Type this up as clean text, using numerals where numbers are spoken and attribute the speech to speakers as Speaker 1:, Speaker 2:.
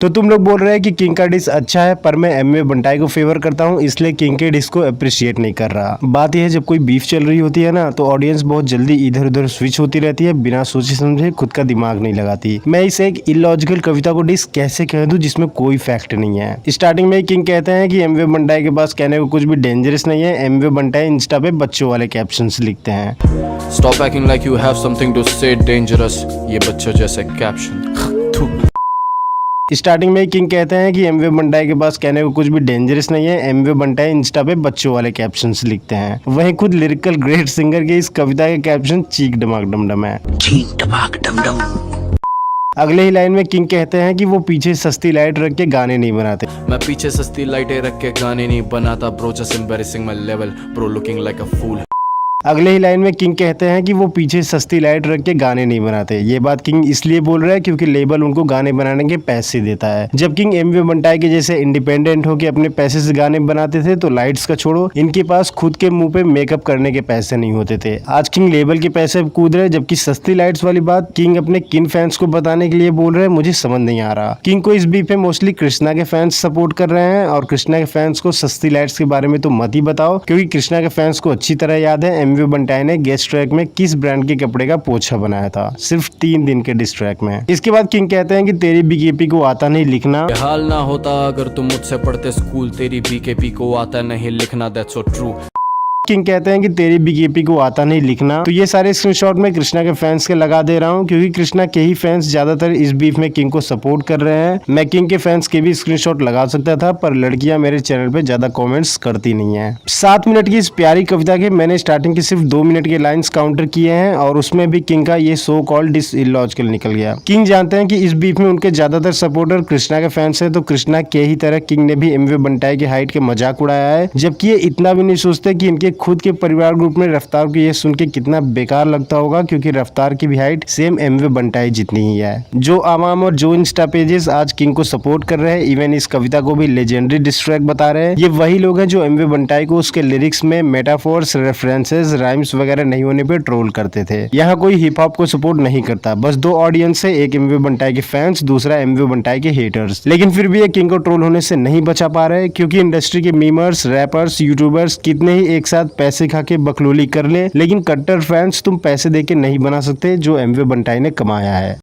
Speaker 1: तो तुम लोग बोल रहे हैं कि किंग का डिश अच्छा है, पर मैं एमवे बंटाई को फेवर करता हूँ, इसलिए किंग के डिश को अप्रिशिएट नहीं कर रहा। बात यह है, जब कोई बीफ चल रही होती है ना, तो ऑडियंस बहुत जल्दी इधर उधर स्विच होती रहती है, बिना सोचे समझे खुद का दिमाग नहीं लगाती। मैं इसे एक इलॉजिकल कविता को डिश कैसे कह दूं जिसमें कोई फैक्ट नहीं है। स्टार्टिंग में किंग कहते हैं कि एमवे बंटाई के पास कहने को कुछ भी डेंजरस नहीं है। एमवे बंटाई इंस्टा पे बच्चों वाले कैप्शंस लिखते हैं।
Speaker 2: Stop acting like you have something to say dangerous. ये बच्चों जैसे कैप्शन।
Speaker 1: स्टार्टिंग में किंग कहते हैं कि एमवे बंटाई के पास कहने को कुछ भी डेंजरस नहीं है। एमवे बंटाई इंस्टा पे बच्चों वाले कैप्शंस लिखते हैं। वहीं खुद लिरिकल ग्रेट सिंगर के इस कविता के कैप्शन चीक डमाक डमडम है।
Speaker 3: चीक डमाक डमडम।
Speaker 1: अगले ही लाइन में किंग कहते हैं कि वो पीछे सस्ती लाइट रख के गाने नहीं बनाते।
Speaker 2: मैं पीछे सस्ती लाइटें रख के गाने नहीं बनाता bro, just embarrassing my level bro, looking like a fool.
Speaker 1: अगले ही लाइन में किंग कहते हैं कि वो पीछे सस्ती लाइट रख के गाने नहीं बनाते। ये बात किंग इसलिए बोल रहा है क्योंकि लेबल उनको गाने बनाने के पैसे देता है। जब किंग एमवे बंटाई के जैसे इंडिपेंडेंट होके अपने पैसे से गाने बनाते थे तो लाइट्स का छोड़ो, इनके पास खुद के मुंह पे मेकअप करने के पैसे नहीं होते थे। आज किंग लेबल के पैसे कूद रहे, जबकि सस्ती लाइट्स वाली बात किंग अपने किन फैंस को बताने के लिए बोल रहे हैं, मुझे समझ नहीं आ रहा। किंग को इस बीफ में मोस्टली कृष्णा के फैंस सपोर्ट कर रहे हैं, और कृष्णा के फैंस को सस्ती लाइट्स के बारे में तो मत ही बताओ, क्योंकि कृष्णा के फैंस को अच्छी तरह याद है एमवे बंटाई ने गेस्ट ट्रैक में किस ब्रांड के कपड़े का पोछा बनाया था, सिर्फ 3 दिन के डिस ट्रैक में। इसके बाद किंग कहते हैं कि तेरी बीकेपी को आता नहीं लिखना।
Speaker 2: हाल ना होता अगर तुम मुझसे पढ़ते स्कूल, तेरी बीकेपी को आता नहीं लिखना, दैट्स सो ट्रू।
Speaker 1: किंग कहते हैं कि तेरी बीकेपी को आता नहीं लिखना। तो ये सारे स्क्रीनशॉट में कृष्णा के फैंस के लगा दे रहा हूँ, क्योंकि कृष्णा के ही फैंस ज्यादातर इस बीफ में किंग को सपोर्ट कर रहे हैं। मैं किंग के फैंस के भी स्क्रीनशॉट लगा सकता था, पर लड़कियां मेरे चैनल पे ज्यादा कमेंट्स करती नहीं है। 7 मिनट की इस प्यारी कविता के मैंने स्टार्टिंग के सिर्फ 2 मिनट के लाइन्स काउंटर किए हैं, और उसमें भी किंग का ये सो कॉल्ड डिस इलॉजिकल निकल गया। किंग जानते हैं कि इस बीफ में उनके ज्यादातर सपोर्टर कृष्णा के फैंस है, तो कृष्णा के ही तरह किंग ने भी एमवे बंटाई की हाइट के मजाक उड़ाया है, जबकि ये इतना भी नहीं सोचते कि इनके खुद के परिवार ग्रुप में रफ्तार को ये सुन के कितना बेकार लगता होगा, क्योंकि रफ्तार की भी हाइट सेम एमवे बंटाई जितनी ही है। जो आवाम और जो इंस्टा पेजेस आज किंग को सपोर्ट कर रहे हैं, इवन इस कविता को भी लेजेंडरी डिस ट्रैक बता रहे हैं, ये वही लोग हैं जो एमवे बंटाई को उसके लिरिक्स में मेटाफोर्स, रेफरेंसेस, राइम्स वगैरह नहीं होने पे ट्रोल करते थे। यहाँ कोई हिप हॉप को सपोर्ट नहीं करता, बस 2 ऑडियंस है, एक एमवे बंटाई के फैंस, दूसरा एमवे बंटाई के हेटर्स। लेकिन फिर भी ये किंग को ट्रोल होने से नहीं बचा पा रहे, क्योंकि इंडस्ट्री के मीमर्स, रैपर्स, यूट्यूबर्स कितने ही एक साथ पैसे खा के बकलोली कर ले, लेकिन कट्टर फैंस तुम पैसे देके नहीं बना सकते जो एमवे बंटाई ने कमाया है।